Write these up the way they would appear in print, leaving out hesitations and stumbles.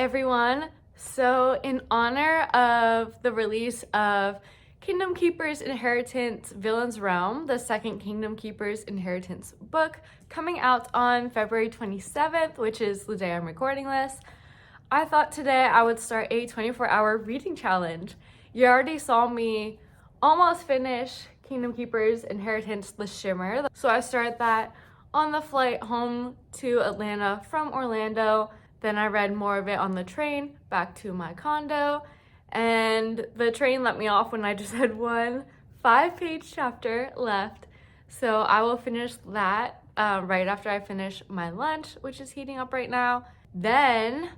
everyone. So in honor of the release of Kingdom Keeper's Inheritance Villain's Realm, the second Kingdom Keeper's Inheritance book, coming out on February 27th, which is the day I'm recording this, I thought today I would start a 24-hour reading challenge. You already saw me almost finish Kingdom Keeper's Inheritance, The Shimmer. So I started that on the flight home to Atlanta from Orlando. Then I read more of it on the train back to my condo, and the train let me off when I just had one 5-page chapter left. So I will finish that right after I finish my lunch, which is heating up right now. Then,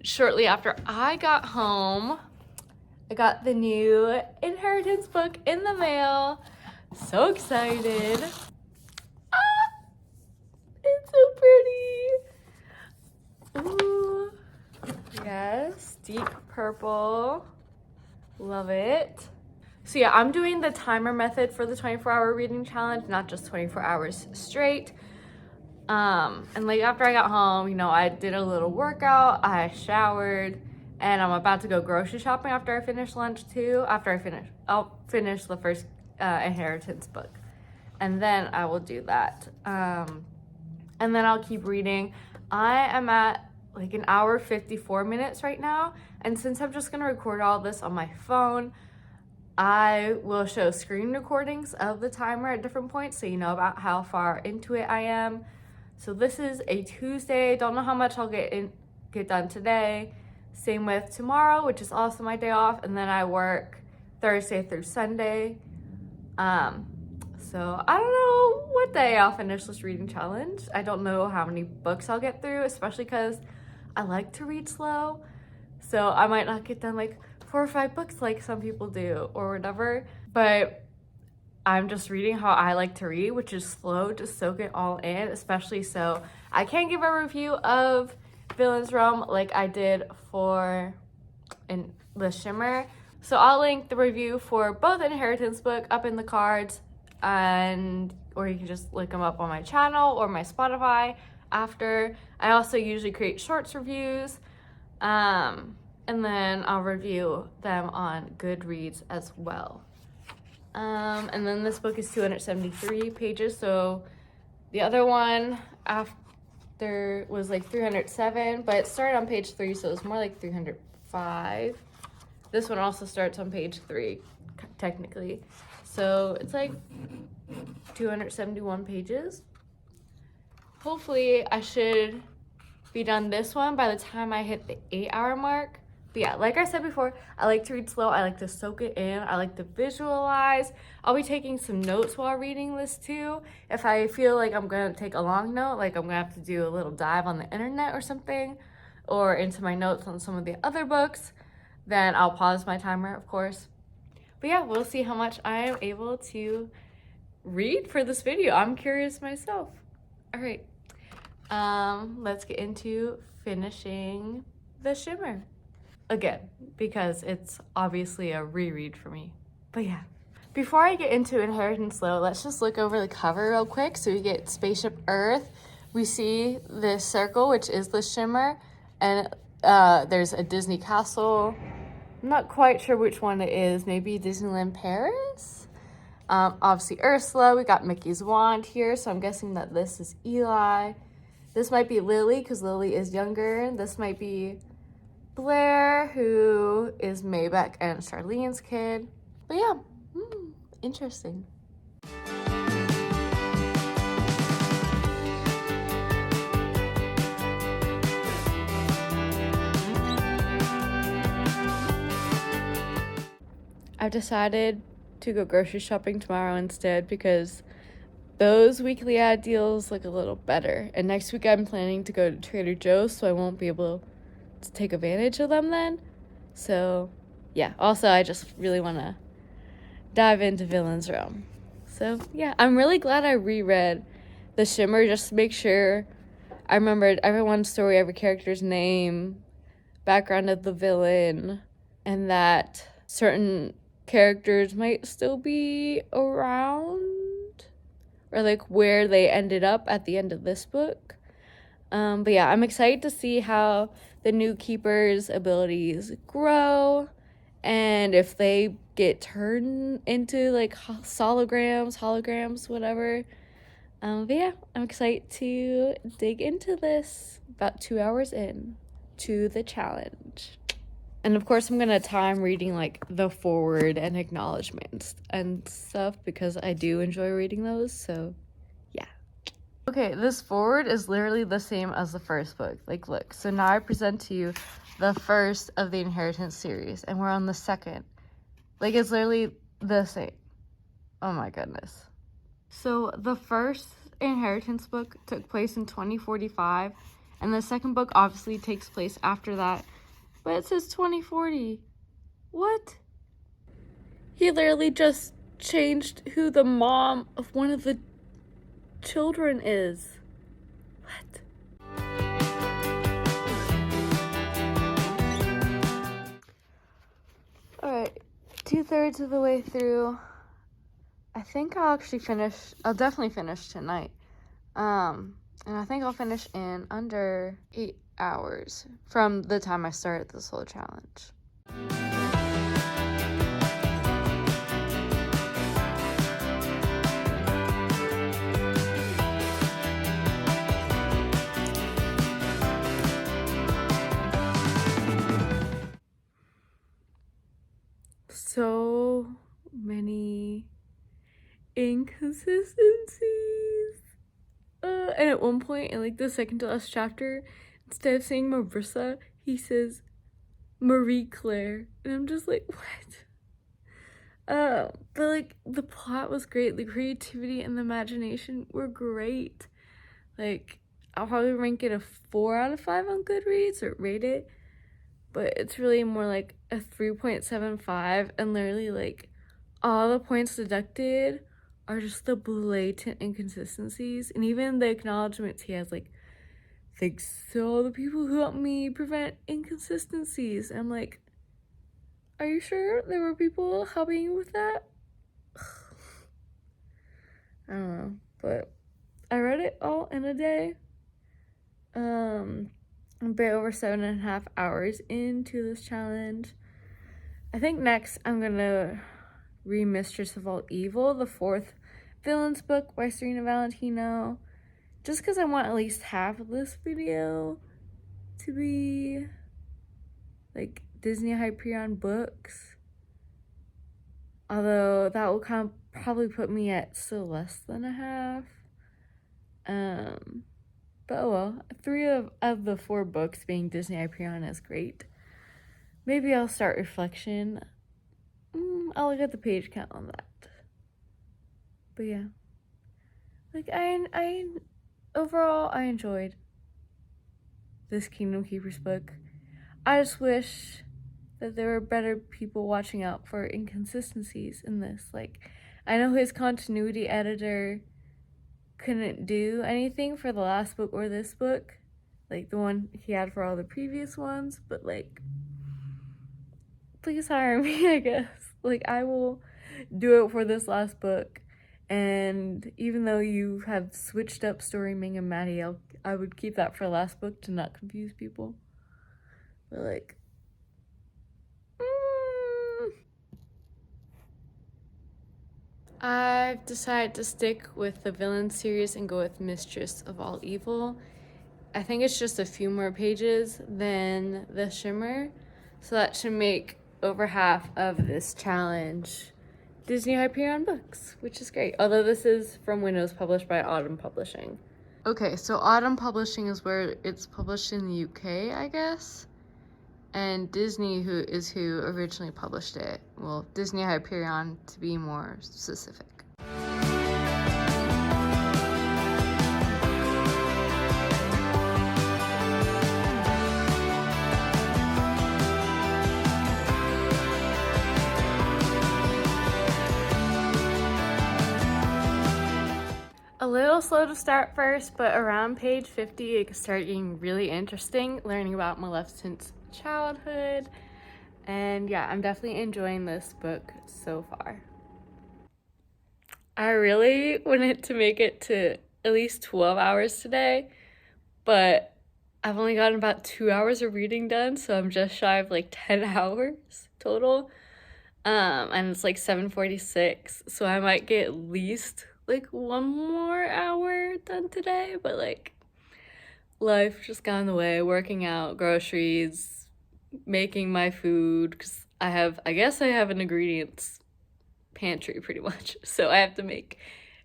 shortly after I got home, I got the new Inheritance book in the mail. So excited. It's so pretty. Ooh, yes, deep purple, love it. So yeah, I'm doing the timer method for the 24-hour reading challenge, not just 24 hours straight. And like after I got home, you know, I did a little workout, I showered, and I'm about to go grocery shopping after I finish lunch too. I'll finish the first Inheritance book, and then I will do that. And then I'll keep reading. I am at like an hour 54 minutes right now, and since I'm just gonna record all this on my phone, I will show screen recordings of the timer at different points so you know about how far into it I am. So this is a Tuesday. Don't know how much I'll get done today. Same with tomorrow, which is also my day off, and then I work Thursday through Sunday. So I don't know what day I'll finish this reading challenge. I don't know how many books I'll get through, especially because I like to read slow. So I might not get done like 4 or 5 books like some people do or whatever. But I'm just reading how I like to read, which is slow, just soak it all in, especially so I can't give a review of Villain's Realm like I did for The Shimmer. So I'll link the review for both Inheritance book up in the cards, or you can just look them up on my channel or my Spotify after. I also usually create shorts reviews, and then I'll review them on Goodreads as well. And then this book is 273 pages, so the other one after was like 307, but it started on page 3, so it's more like 305. This one also starts on page 3, technically. So it's like 271 pages. Hopefully I should be done this one by the time I hit the 8-hour mark. But yeah, like I said before, I like to read slow. I like to soak it in. I like to visualize. I'll be taking some notes while reading this too. If I feel like I'm gonna take a long note, like I'm gonna have to do a little dive on the internet or something, or into my notes on some of the other books, then I'll pause my timer, of course. But yeah, we'll see how much I am able to read for this video. I'm curious myself. All right, let's get into finishing The Shimmer again, because it's obviously a reread for me. But yeah, before I get into Inheritance though, let's just look over the cover real quick. So we get Spaceship Earth. We see this circle, which is The Shimmer, and there's a Disney castle. I'm not quite sure which one it is. Maybe Disneyland Paris? Obviously Ursula. We got Mickey's wand here, so I'm guessing that this is Eli. This might be Lily, because Lily is younger. This might be Blair, who is Maybeck and Charlene's kid. But yeah, interesting. I've decided to go grocery shopping tomorrow instead because those weekly ad deals look a little better. And next week I'm planning to go to Trader Joe's, so I won't be able to take advantage of them then. So yeah, also I just really want to dive into Villain's Realm. So yeah, I'm really glad I reread The Shimmer just to make sure I remembered everyone's story, every character's name, background of the villain, and that certain characters might still be around, or like where they ended up at the end of this book. But yeah, I'm excited to see how the new keeper's abilities grow, and if they get turned into like holograms, whatever. But yeah, I'm excited to dig into this about 2 hours in to the challenge. And of course, I'm gonna time reading like the foreword and acknowledgments and stuff because I do enjoy reading those. So yeah. Okay, this foreword is literally the same as the first book. Like, look. So now I present to you the first of the Inheritance series, and we're on the second. Like, it's literally the same. Oh my goodness. So the first Inheritance book took place in 2045, and the second book obviously takes place after that. But it says 2040. What? He literally just changed who the mom of one of the children is. What? Alright, 2/3 of the way through. I think I'll definitely finish tonight. And I think I'll finish in under 8 hours from the time I started this whole challenge. So many inconsistencies. And at one point in like the second to last chapter, instead of saying Marissa, he says Marie Claire, and I'm just like, what? But like the plot was great, the creativity and the imagination were great. Like, I'll probably rank it a 4 out of 5 on Goodreads or rate it, but it's really more like a 3.75, and literally like all the points deducted are just the blatant inconsistencies, and even the acknowledgments he has, like, thanks to all the people who helped me prevent inconsistencies. I'm like, are you sure there were people helping you with that? I don't know, but I read it all in a day. I'm a bit over 7.5 hours into this challenge. I think next I'm gonna read Mistress of All Evil, the 4th villains book by Serena Valentino, just because I want at least half of this video to be like Disney-Hyperion books, although that will kind of probably put me at still less than a half. But oh well, 3 of the 4 books being Disney-Hyperion is great. Maybe I'll start Reflection. I'll look at the page count on that. But yeah, like overall I enjoyed this Kingdom Keepers book. I just wish that there were better people watching out for inconsistencies in this. Like, I know his continuity editor couldn't do anything for the last book or this book, like the one he had for all the previous ones, but like, please hire me, I guess. Like, I will do it for this last book, and even though you have switched up Story Ming and Maddie, I would keep that for the last book to not confuse people. But like, I've decided to stick with the villain series and go with Mistress of All Evil. I think it's just a few more pages than the Shimmer, so that should make over half of this challenge Disney-Hyperion books, which is great. Although this is from when it was published by Autumn Publishing. Okay, so Autumn Publishing is where it's published in the UK, I guess. And Disney who originally published it. Well, Disney-Hyperion to be more specific. A little slow to start first, but around page 50 it started getting really interesting, learning about Maleficent's childhood. And yeah, I'm definitely enjoying this book so far. I really wanted to make it to at least 12 hours today, but I've only gotten about 2 hours of reading done, so I'm just shy of like 10 hours total. And it's like 7:46, so I might get at least like 1 more hour done today, but like life just got in the way, working out, groceries, making my food, because I guess I have an ingredients pantry pretty much, so I have to make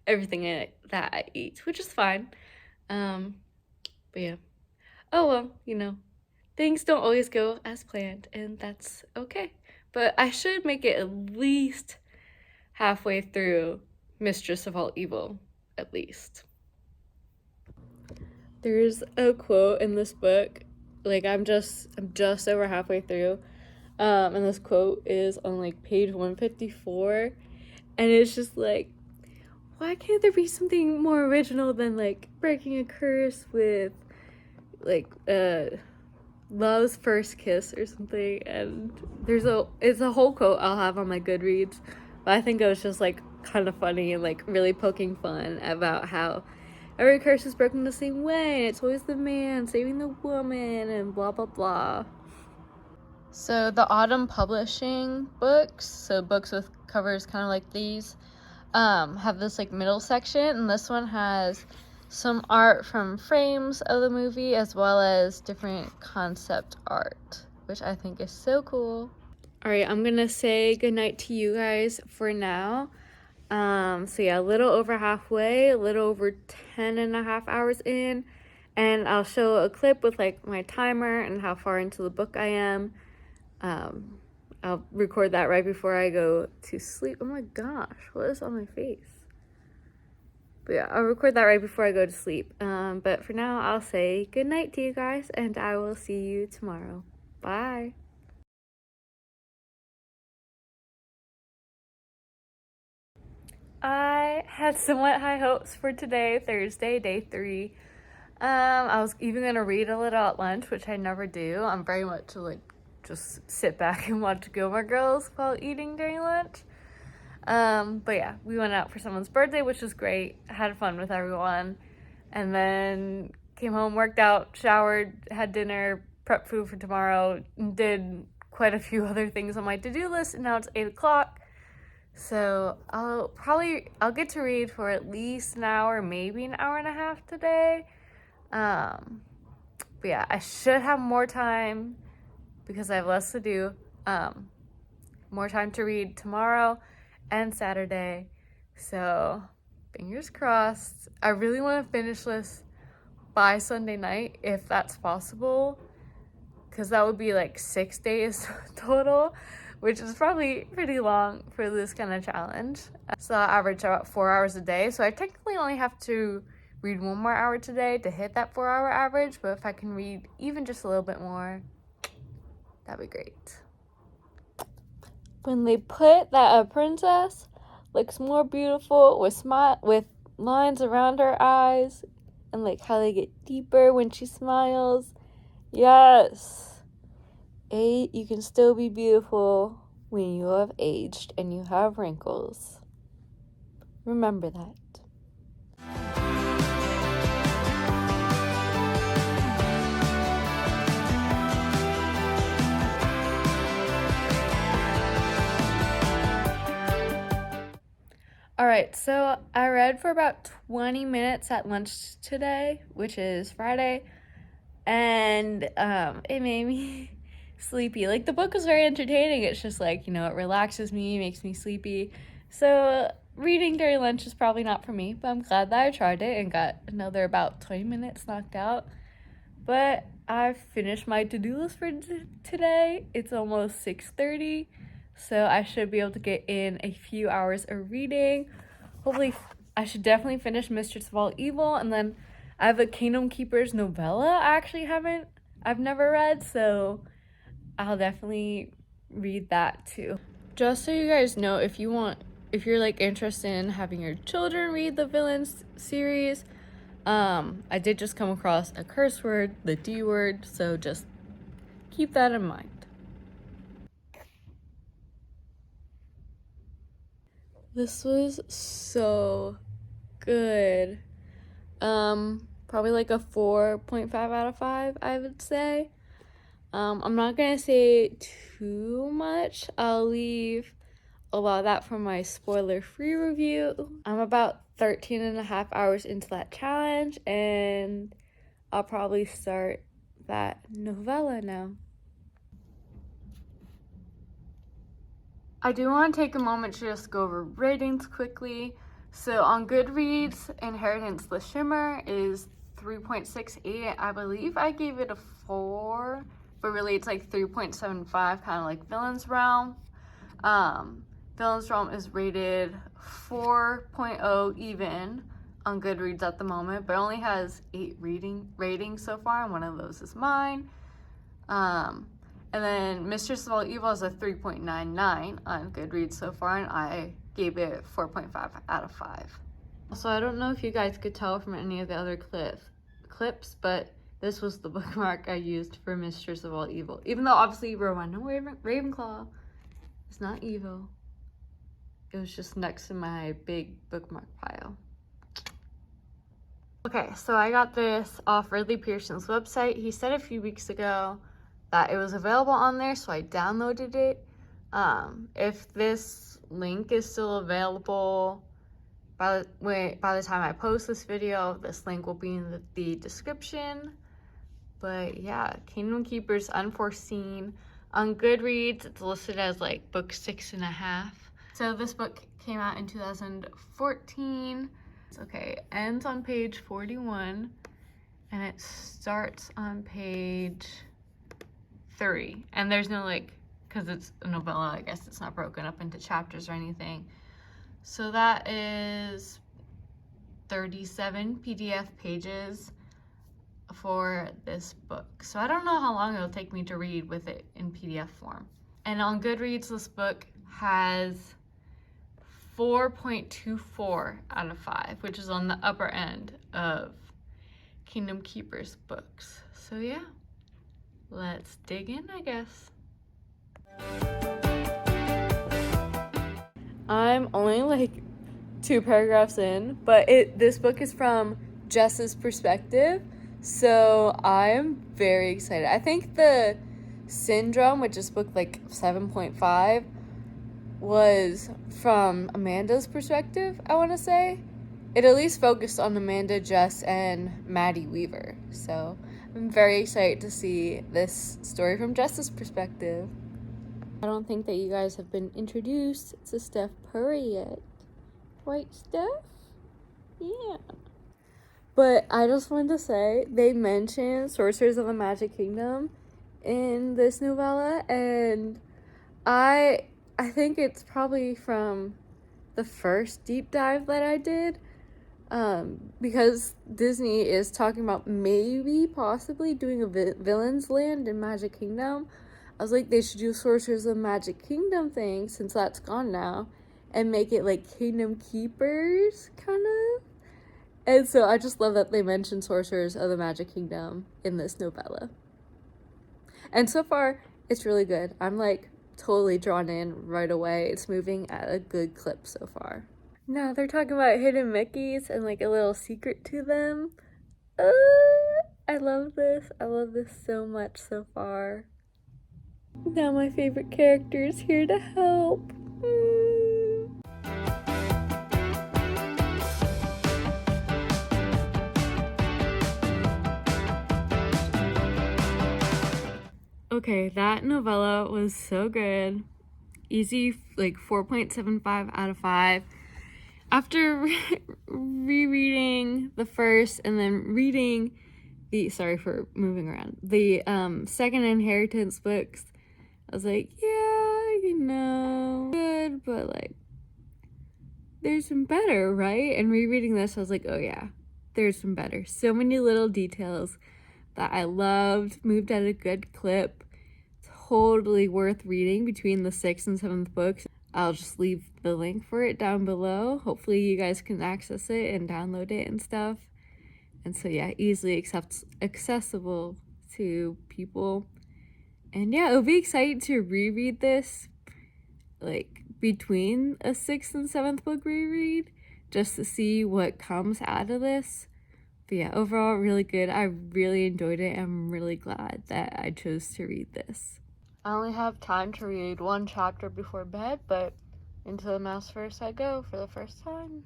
everything that I eat, which is fine. But yeah. Oh well, things don't always go as planned, and that's okay. But I should make it at least halfway through Mistress of All Evil, at least. There's a quote in this book, like I'm just over halfway through. And this quote is on like page 154, and it's just like, why can't there be something more original than like breaking a curse with like love's first kiss or something? And it's a whole quote I'll have on my Goodreads, but I think it was just like kind of funny and like really poking fun about how every curse is broken the same way, and it's always the man saving the woman and blah blah blah. So the Autumn Publishing books, so books with covers kind of like these, have this like middle section, and this one has some art from frames of the movie as well as different concept art, which I think is so cool. All right, I'm gonna say goodnight to you guys for now. So yeah, a little over halfway, a little over 10 and a half hours in, and I'll show a clip with like my timer and how far into the book I am. I'll record that right before I go to sleep. Oh my gosh, what is on my face? But yeah, I'll record that right before I go to sleep. But for now, I'll say good night to you guys, and I will see you tomorrow. Bye. I had somewhat high hopes for today, Thursday, day 3. I was even gonna read a little at lunch, which I never do. I'm very much like just sit back and watch Gilmore Girls while eating during lunch. But yeah, we went out for someone's birthday, which was great. Had fun with everyone, and then came home, worked out, showered, had dinner, prepped food for tomorrow, did quite a few other things on my to-do list, and now it's 8 o'clock. So I'll get to read for at least an hour, maybe an hour and a half today. But yeah, I should have more time because I have less to do. More time to read tomorrow and Saturday. So fingers crossed. I really want to finish this by Sunday night if that's possible, because that would be like 6 days total, which is probably pretty long for this kind of challenge. So I average about 4 hours a day. So I technically only have to read 1 more hour today to hit that 4-hour average. But if I can read even just a little bit more, that'd be great. When they put that a princess looks more beautiful with lines around her eyes, and like how they get deeper when she smiles. Yes. 8, you can still be beautiful when you have aged and you have wrinkles. Remember that. Alright, so I read for about 20 minutes at lunch today, which is Friday, and it made me sleepy. Like, the book was very entertaining. It's just like, it relaxes me, makes me sleepy. So reading during lunch is probably not for me, but I'm glad that I tried it and got another about 20 minutes knocked out. But I've finished my to-do list for today. It's almost 6:30, so I should be able to get in a few hours of reading. Hopefully, I should definitely finish Mistress of All Evil, and then I have a Kingdom Keepers novella I've never read, so I'll definitely read that too. Just so you guys know, if you're like interested in having your children read the Villains series, I did just come across a curse word, the D word, so just keep that in mind. This was so good. Probably like a 4.5 out of 5, I would say. I'm not gonna say too much. I'll leave a lot of that for my spoiler-free review. I'm about 13 and a half hours into that challenge, and I'll probably start that novella now. I do want to take a moment to just go over ratings quickly. So on Goodreads, Inheritance the Shimmer is 3.68. I believe I gave it a 4, but really it's like 3.75, kind of like Villain's Realm. Villain's Realm is rated 4.0 even on Goodreads at the moment, but only has 8 ratings so far, and one of those is mine. And then Mistress of All Evil is a 3.99 on Goodreads so far, and I gave it 4.5 out of 5. So I don't know if you guys could tell from any of the other clips, but this was the bookmark I used for Mistress of All Evil. Even though obviously Rowena Ravenclaw is not evil. It was just next to my big bookmark pile. Okay, so I got this off Ridley Pearson's website. He said a few weeks ago that it was available on there, so I downloaded it. If this link is still available by the time I post this video, this link will be in the description. But yeah, Kingdom Keepers Unforeseen. On Goodreads, it's listed as like book 6.5. So this book came out in 2014. Okay, it ends on page 41, and it starts on page 3. And there's no like, because it's a novella, I guess it's not broken up into chapters or anything. So that is 37 PDF pages for this book. So I don't know how long it'll take me to read with it in PDF form. And on Goodreads, this book has 4.24 out of 5, which is on the upper end of Kingdom Keepers books. So yeah, let's dig in, I guess. I'm only like 2 paragraphs in, but this book is from Jess's perspective, so I'm very excited. I think the Syndrome, which is book like 7.5, was from Amanda's perspective, I want to say. It at least focused on Amanda, Jess, and Maddie Weaver. So I'm very excited to see this story from Jess's perspective. I don't think that you guys have been introduced to Steph Curry yet. Right, Steph? Yeah. But I just wanted to say, they mentioned Sorcerers of the Magic Kingdom in this novella, and I think it's probably from the first deep dive that I did, because Disney is talking about maybe possibly doing a Villain's Land in Magic Kingdom. I was like, they should do Sorcerers of the Magic Kingdom thing, since that's gone now, and make it like Kingdom Keepers, kind of. And so I just love that they mentioned Sorcerers of the Magic Kingdom in this novella. And so far, it's really good. I'm like totally drawn in right away. It's moving at a good clip so far. Now they're talking about hidden Mickeys and like a little secret to them. I love this. I love this so much so far. Now my favorite character is here to help. Okay, that novella was so good. Easy, like 4.75 out of 5. After rereading the first and then reading the, sorry for moving around, the second Inheritance books, I was like, yeah, you know, good, but like, there's some better, right? And rereading this, I was like, oh yeah, there's some better. So many little details that I loved, moved at a good clip. Totally worth reading between the 6th and 7th books. I'll just leave the link for it down below. Hopefully you guys can access it and download it and stuff. And so yeah, easily accessible to people. And yeah, it'll be exciting to reread this like between a 6th and 7th book reread, just to see what comes out of this But yeah, overall, really good. I really enjoyed it. I'm really glad that I chose to read this. I only have time to read one chapter before bed, but into the Maasverse I go for the first time.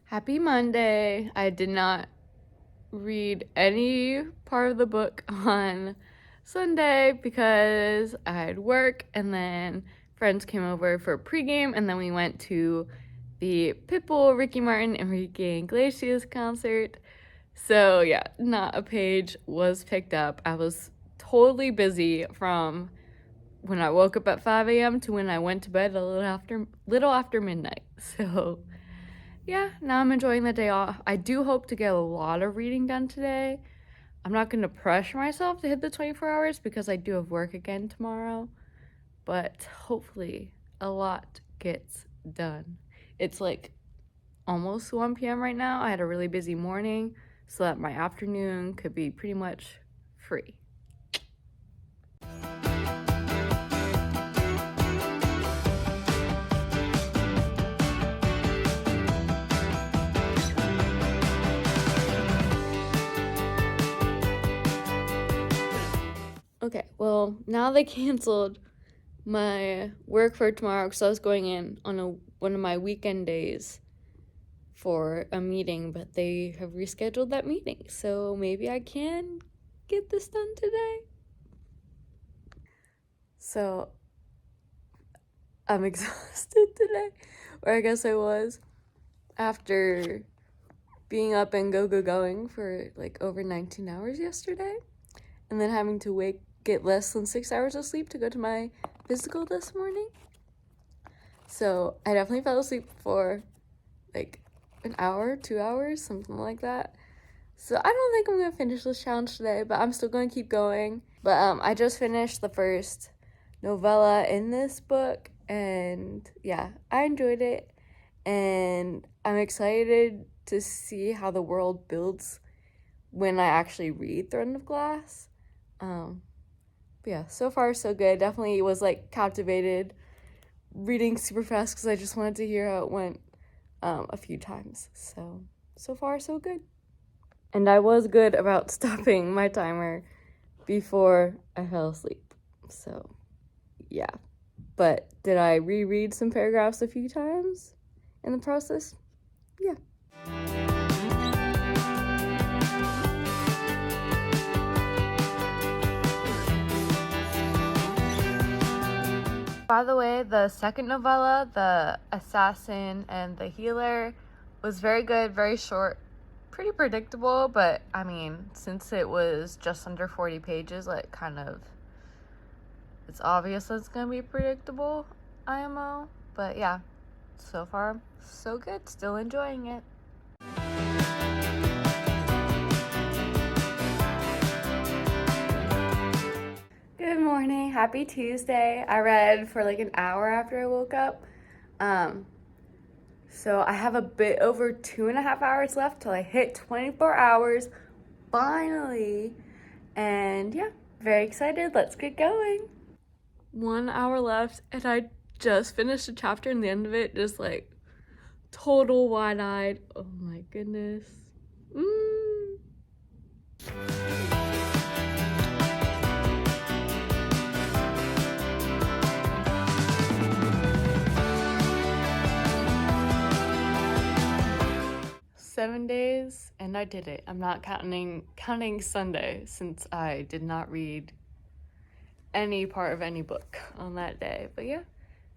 Happy Monday. I did not read any part of the book on Sunday because I had work, and then friends came over for a pregame, and then we went to the Pitbull, Ricky Martin, Enrique Iglesias concert. So yeah, not a page was picked up. I was totally busy from when I woke up at 5 a.m. to when I went to bed a little after midnight. So yeah, now I'm enjoying the day off. I do hope to get a lot of reading done today. I'm not going to pressure myself to hit the 24 hours because I do have work again tomorrow, but hopefully a lot gets done. It's like almost 1 p.m. right now. I had a really busy morning, so that my afternoon could be pretty much free. Okay, well, now they canceled my work for tomorrow because I was going in on one of my weekend days for a meeting, but they have rescheduled that meeting, so maybe I can get this done today. So I'm exhausted today, or I guess I was, after being up and going for like over 19 hours yesterday, and then having to get less than 6 hours of sleep to go to my physical this morning. So I definitely fell asleep for like an hour, 2 hours, something like that. So I don't think I'm gonna finish this challenge today, but I'm still gonna keep going. But I just finished the first novella in this book, and yeah, I enjoyed it, and I'm excited to see how the world builds when I actually read Throne of Glass. But yeah, so far so good. Definitely was like captivated, reading super fast because I just wanted to hear how it went a few times. So far so good. And I was good about stopping my timer before I fell asleep. So yeah. But did I reread some paragraphs a few times in the process? Yeah. By the way, the second novella, The Assassin and the Healer, was very good, very short, pretty predictable, but I mean, since it was just under 40 pages, like it's obvious that it's gonna be predictable, IMO. But yeah, so far, so good, still enjoying it. Good morning, happy Tuesday. I read for like an hour after I woke up. So I have a bit over 2.5 hours left till I hit 24 hours, finally. And yeah, very excited, let's get going. 1 hour left, and I just finished a chapter, and the end of it just like total wide-eyed. Oh my goodness. 7 days, and I did it. I'm not counting Sunday, since I did not read any part of any book on that day. But yeah,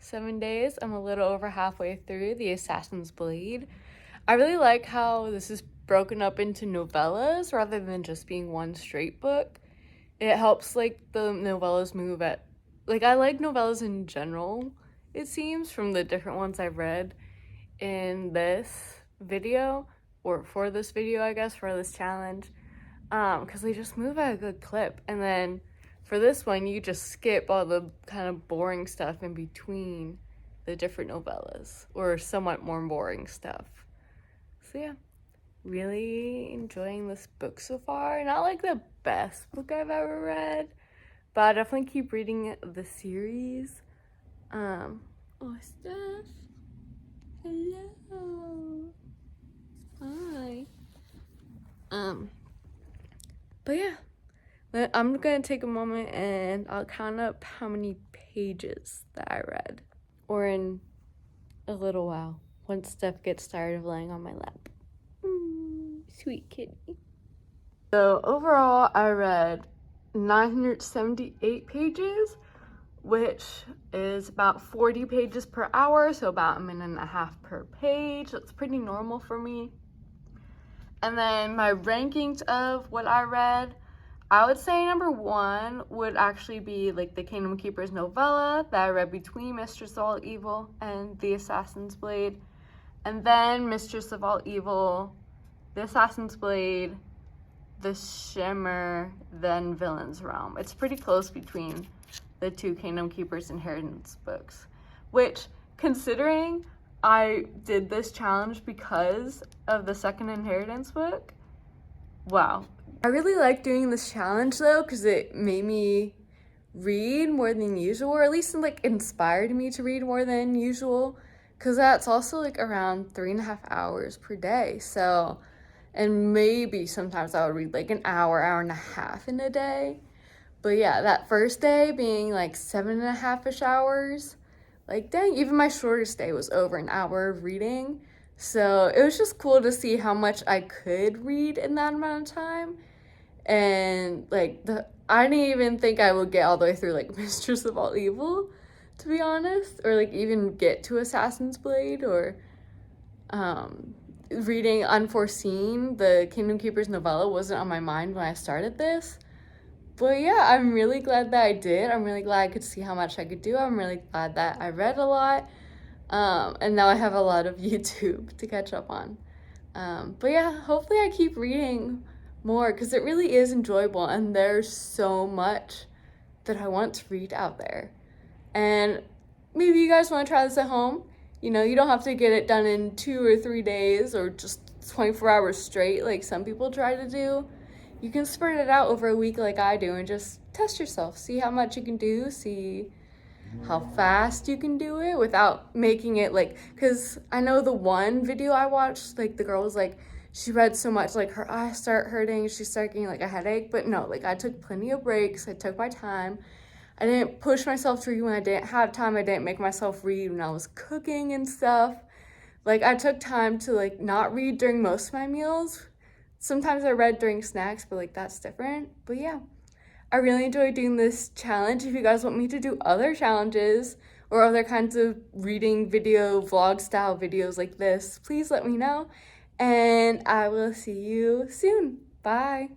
7 days. I'm a little over halfway through The Assassin's Blade. I really like how this is broken up into novellas rather than just being one straight book. It helps like the novellas move at, like, I like novellas in general, it seems, from the different ones I've read in this video, or for this video, I guess, for this challenge, because they just move at a good clip. And then For this one, you just skip all the kind of boring stuff in between the different novellas, or somewhat more boring stuff. So yeah, really enjoying this book so far. Not like the best book I've ever read, but I'll definitely keep reading the series. Oh, Steph. Hello. Hi. But yeah, I'm gonna take a moment and I'll count up how many pages that I read, or in a little while, once Steph gets tired of laying on my lap. Sweet kitty. So overall, I read 978 pages, which is about 40 pages per hour, so about a minute and a half per page. That's pretty normal for me. And then my rankings of what I read, I would say number 1 would actually be like the Kingdom Keepers novella that I read between Mistress of All Evil and The Assassin's Blade. And then Mistress of All Evil, The Assassin's Blade, The Shimmer, then Villain's Realm. It's pretty close between the 2 Kingdom Keepers Inheritance books, which, considering I did this challenge because of the second Inheritance book, wow. I really like doing this challenge though, because it made me read more than usual, or at least like inspired me to read more than usual, because that's also like around 3.5 hours per day. So, and maybe sometimes I would read like an hour, hour and a half in a day. But yeah, that first day being like 7.5-ish hours, like dang, even my shortest day was over an hour of reading. So it was just cool to see how much I could read in that amount of time. And like I didn't even think I would get all the way through like Mistress of All Evil, to be honest, or like even get to Assassin's Blade, or reading Unforeseen, the Kingdom Keepers novella, wasn't on my mind when I started this. But yeah, I'm really glad that I did. I'm really glad I could see how much I could do. I'm really glad that I read a lot. And now I have a lot of YouTube to catch up on. But yeah, hopefully I keep reading more, because it really is enjoyable and there's so much that I want to read out there. And maybe you guys want to try this at home. You know, you don't have to get it done in 2 or 3 days or just 24 hours straight like some people try to do. You can spread it out over a week like I do and just test yourself. See how much you can do, see how fast you can do it without making it like, because I know the one video I watched, like the girl was like, she read so much, like her eyes start hurting, she started getting like a headache. But no, like I took plenty of breaks, I took my time. I didn't push myself to read when I didn't have time. I didn't make myself read when I was cooking and stuff. Like I took time to like not read during most of my meals. Sometimes I read during snacks, but like that's different. But yeah, I really enjoyed doing this challenge. If you guys want me to do other challenges or other kinds of reading video, vlog style videos like this, please let me know. And I will see you soon. Bye.